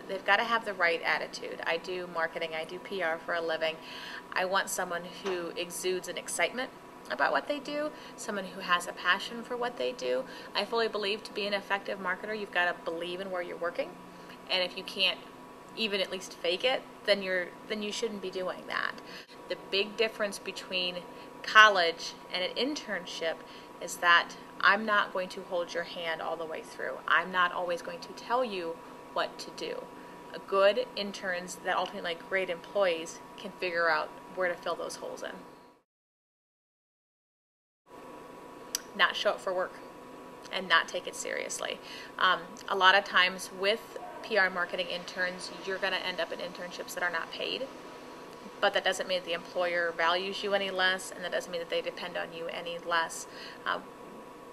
they've got to have the right attitude. I do marketing, I do PR for a living. I want someone who exudes an excitement about what they do, someone who has a passion for what they do. I fully believe to be an effective marketer, you've got to believe in where you're working. And if you can't even at least fake it, then you shouldn't be doing that. The big difference between college and an internship is that I'm not going to hold your hand all the way through. I'm not always going to tell you what to do. Good interns that ultimately like great employees can figure out where to fill those holes in. Not show up for work and not take it seriously. A lot of times with PR marketing interns, you're going to end up in internships that are not paid, but that doesn't mean that the employer values you any less, and that doesn't mean that they depend on you any less.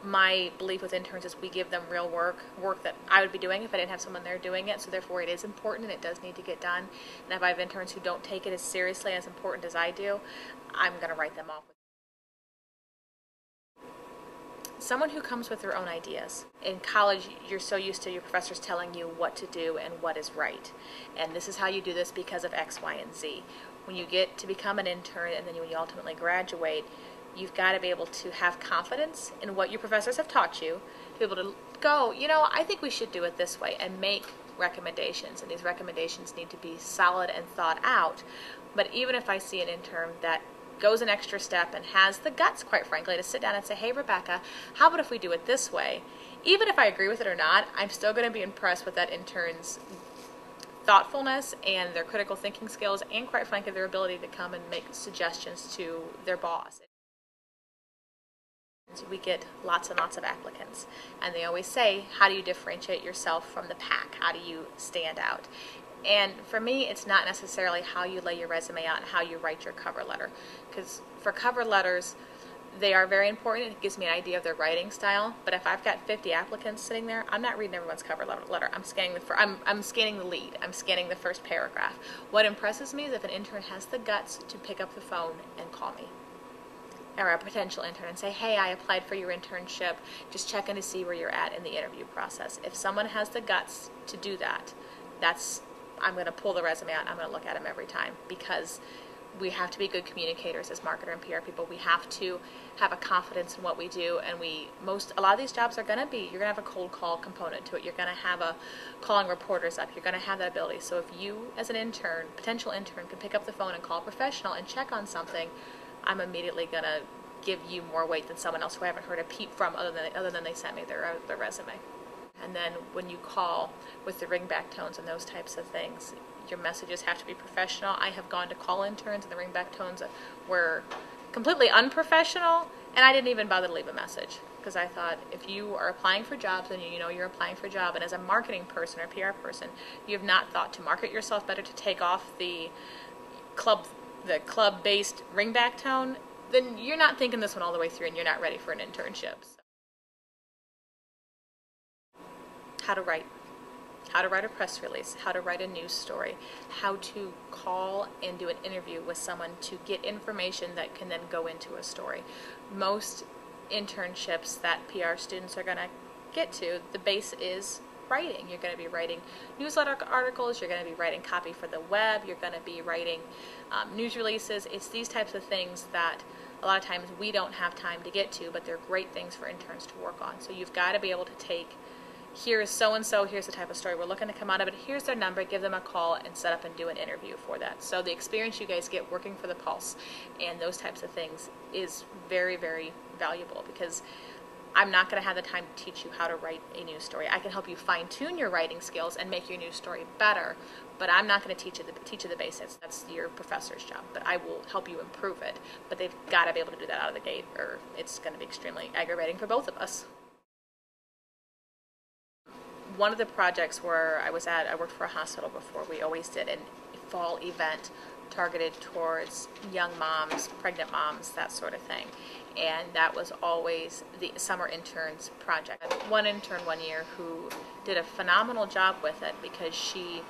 My belief with interns is we give them real work that I would be doing if I didn't have someone there doing it, so therefore it is important and it does need to get done. And if I have interns who don't take it as seriously and as important as I do, I'm going to write them off. Someone who comes with their own ideas. In college, you're so used to your professors telling you what to do and what is right. And this is how you do this because of X, Y, and Z. When you get to become an intern and then when you ultimately graduate, you've got to be able to have confidence in what your professors have taught you, to be able to go, I think we should do it this way, and make recommendations. And these recommendations need to be solid and thought out. But even if I see an intern that goes an extra step and has the guts, quite frankly, to sit down and say, hey, Rebecca, how about if we do it this way? Even if I agree with it or not, I'm still going to be impressed with that intern's thoughtfulness and their critical thinking skills and, quite frankly, their ability to come and make suggestions to their boss. We get lots and lots of applicants, and they always say, how do you differentiate yourself from the pack? How do you stand out? And for me, it's not necessarily how you lay your resume out and how you write your cover letter. Because for cover letters, they are very important. It gives me an idea of their writing style. But if I've got 50 applicants sitting there, I'm not reading everyone's cover letter. I'm scanning I'm scanning the lead. I'm scanning the first paragraph. What impresses me is if an intern has the guts to pick up the phone and call me, or a potential intern, and say, hey, I applied for your internship, just checking to see where you're at in the interview process. If someone has the guts to do that, I'm going to pull the resume out and I'm going to look at them every time, because we have to be good communicators as marketer and PR people. We have to have a confidence in what we do, and a lot of these jobs are going to be, you're going to have a cold call component to it. You're going to have a calling reporters up. You're going to have that ability. So if you, as an intern, potential intern, can pick up the phone and call a professional and check on something, I'm immediately going to give you more weight than someone else who I haven't heard a peep from other than they sent me their resume. And then when you call with the ringback tones and those types of things, your messages have to be professional. I have gone to call interns and the ringback tones were completely unprofessional, and I didn't even bother to leave a message, because I thought, if you are applying for jobs and you know you're applying for a job, and as a marketing person or PR person, you have not thought to market yourself better, to take off the club-based ringback tone, then you're not thinking this one all the way through and you're not ready for an internship. So, how to write a press release, how to write a news story, how to call and do an interview with someone to get information that can then go into a story. Most internships that PR students are going to get to, the base is writing. You're going to be writing newsletter articles, you're going to be writing copy for the web, you're going to be writing news releases. It's these types of things that a lot of times we don't have time to get to, but they're great things for interns to work on. So you've got to be able to take, here's so-and-so, here's the type of story we're looking to come out of it, here's their number, give them a call, and set up and do an interview for that. So the experience you guys get working for the Pulse and those types of things is very, very valuable, because I'm not going to have the time to teach you how to write a news story. I can help you fine-tune your writing skills and make your news story better, but I'm not going to teach you the basics. That's your professor's job, but I will help you improve it. But they've got to be able to do that out of the gate, or it's going to be extremely aggravating for both of us. One of the projects where I worked for a hospital before, we always did a fall event targeted towards young moms, pregnant moms, that sort of thing. And that was always the summer interns project. I had one intern one year who did a phenomenal job with it, because she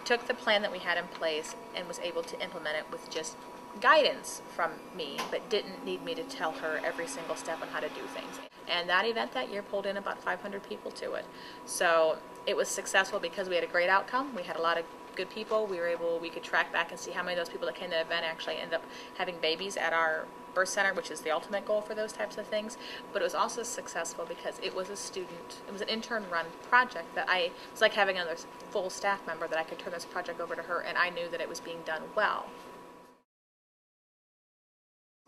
took the plan that we had in place and was able to implement it with just guidance from me, but didn't need me to tell her every single step on how to do things. And that event that year pulled in about 500 people to it. So it was successful because we had a great outcome. We had a lot of good people. We could track back and see how many of those people that came to the event actually ended up having babies at our birth center, which is the ultimate goal for those types of things. But it was also successful because it was an intern run project that it was like having another full staff member that I could turn this project over to her, and I knew that it was being done well.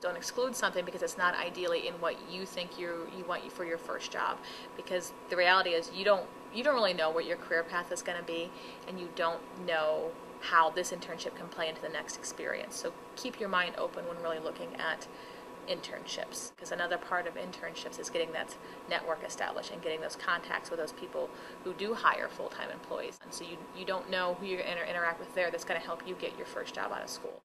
Don't exclude something because it's not ideally in what you think you want for your first job, because the reality is you don't really know what your career path is going to be, and you don't know how this internship can play into the next experience. So keep your mind open when really looking at internships, because another part of internships is getting that network established and getting those contacts with those people who do hire full-time employees. And so you don't know who you're going to interact with there that's going to help you get your first job out of school.